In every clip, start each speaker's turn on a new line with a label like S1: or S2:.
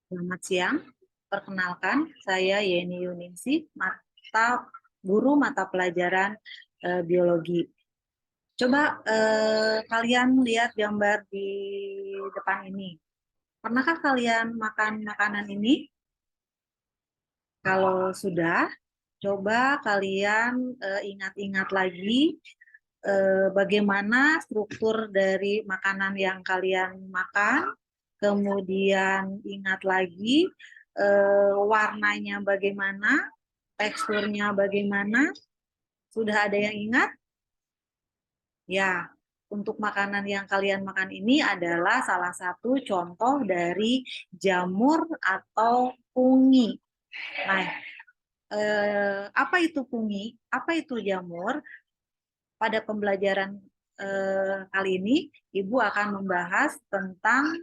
S1: Selamat siang, perkenalkan saya Yeni Yuningsih, guru mata pelajaran biologi. Coba kalian lihat gambar di depan ini. Pernahkah kalian makan makanan ini? Kalau sudah, coba kalian ingat-ingat lagi bagaimana struktur dari makanan yang kalian makan, kemudian ingat lagi warnanya bagaimana, teksturnya bagaimana. Sudah ada yang ingat? Ya, untuk makanan yang kalian makan ini adalah salah satu contoh dari jamur atau fungi. Nah, apa itu fungi? Apa itu jamur? Pada pembelajaran kali ini, Ibu akan membahas tentang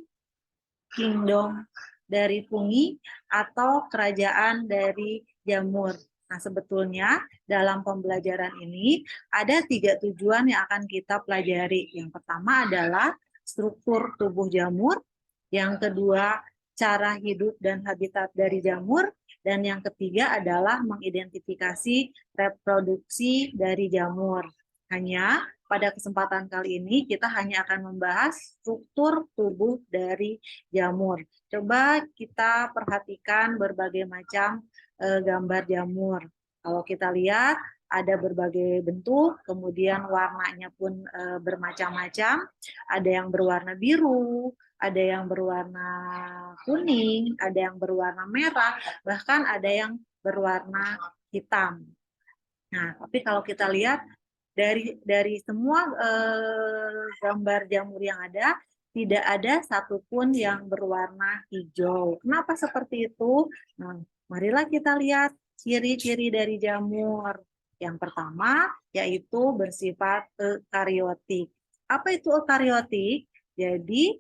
S1: kingdom dari fungi atau kerajaan dari jamur. Nah, sebetulnya dalam pembelajaran ini ada 3 tujuan yang akan kita pelajari. Yang pertama adalah struktur tubuh jamur, yang kedua cara hidup dan habitat dari jamur, dan yang ketiga adalah mengidentifikasi reproduksi dari jamur. Hanya pada kesempatan kali ini kita hanya akan membahas struktur tubuh dari jamur. Coba kita perhatikan berbagai macam gambar jamur. Kalau kita lihat ada berbagai bentuk, kemudian warnanya pun bermacam-macam. Ada yang berwarna biru, ada yang berwarna kuning, ada yang berwarna merah, bahkan ada yang berwarna hitam. Nah, tapi kalau kita lihat dari semua gambar jamur yang ada, tidak ada satupun yang berwarna hijau. Kenapa seperti itu? Nah, marilah kita lihat ciri-ciri dari jamur. Yang pertama yaitu bersifat eukariotik. Apa itu eukariotik? Jadi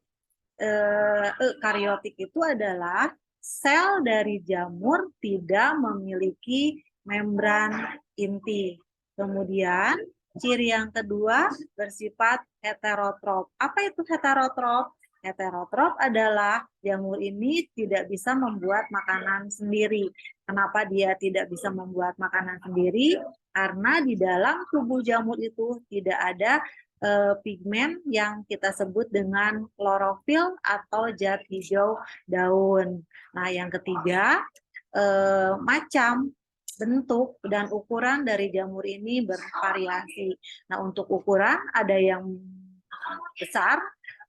S1: eukariotik itu adalah sel dari jamur tidak memiliki membran inti. Kemudian ciri yang kedua bersifat heterotrop. Apa itu heterotrop? Heterotrop adalah jamur ini tidak bisa membuat makanan sendiri. Kenapa dia tidak bisa membuat makanan sendiri? Karena di dalam tubuh jamur itu tidak ada pigmen yang kita sebut dengan klorofil atau zat hijau daun. Nah, yang ketiga, macam, bentuk, dan ukuran dari jamur ini bervariasi. Nah, untuk ukuran ada yang besar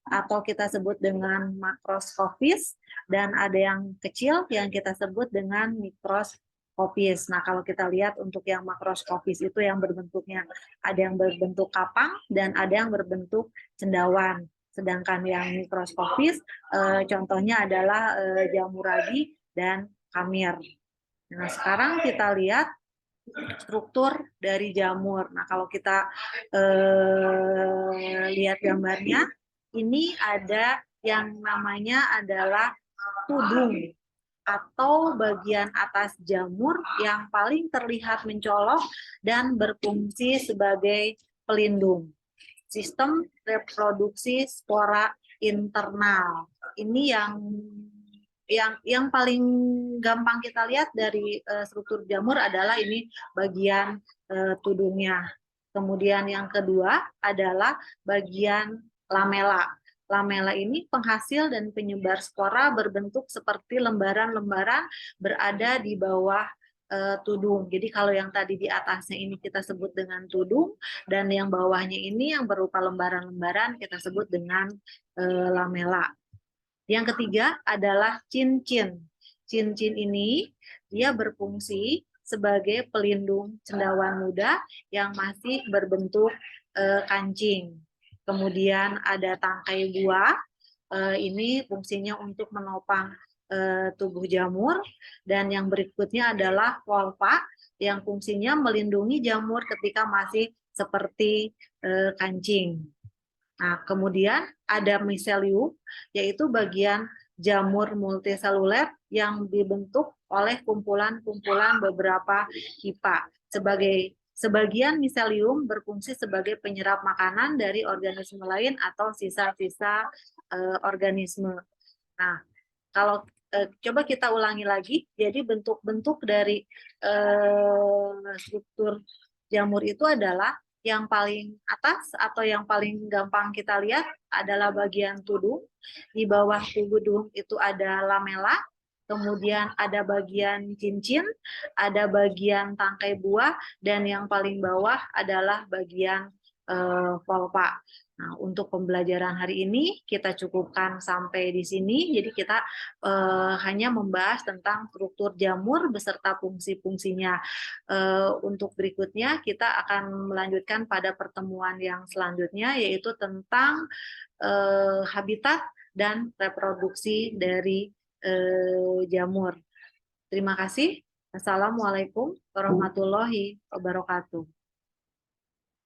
S1: atau kita sebut dengan makroskopis, dan ada yang kecil yang kita sebut dengan mikroskopis. Nah, kalau kita lihat untuk yang makroskopis itu yang berbentuknya ada yang berbentuk kapang dan ada yang berbentuk cendawan. Sedangkan yang mikroskopis contohnya adalah jamur ragi dan kamir. Nah, sekarang kita lihat struktur dari jamur. Nah, kalau kita lihat gambarnya, ini ada yang namanya adalah tudung atau bagian atas jamur yang paling terlihat mencolok dan berfungsi sebagai pelindung. Sistem reproduksi spora internal. Ini yang paling gampang kita lihat dari struktur jamur adalah ini bagian tudungnya. Kemudian yang kedua adalah bagian lamela. Lamela ini penghasil dan penyebar spora berbentuk seperti lembaran-lembaran berada di bawah tudung. Jadi kalau yang tadi di atasnya ini kita sebut dengan tudung, dan yang bawahnya ini yang berupa lembaran-lembaran kita sebut dengan lamela. Yang ketiga adalah cincin. Cincin ini dia berfungsi sebagai pelindung cendawan muda yang masih berbentuk kancing. Kemudian ada tangkai buah, ini fungsinya untuk menopang tubuh jamur. Dan yang berikutnya adalah volva yang fungsinya melindungi jamur ketika masih seperti kancing. Nah, kemudian ada miselium, yaitu bagian jamur multiseluler yang dibentuk oleh kumpulan-kumpulan beberapa hifa. Sebagian miselium berfungsi sebagai penyerap makanan dari organisme lain atau sisa-sisa organisme. Nah, kalau Coba kita ulangi lagi. Jadi bentuk-bentuk dari struktur jamur itu adalah yang paling atas atau yang paling gampang kita lihat adalah bagian tudung. Di bawah tudung itu ada lamela, kemudian ada bagian cincin, ada bagian tangkai buah, dan yang paling bawah adalah bagian polpa. Nah, untuk pembelajaran hari ini kita cukupkan sampai di sini. Jadi kita hanya membahas tentang struktur jamur beserta fungsi-fungsinya. Untuk berikutnya kita akan melanjutkan pada pertemuan yang selanjutnya, yaitu tentang habitat dan reproduksi dari jamur. Terima kasih. Assalamualaikum warahmatullahi wabarakatuh.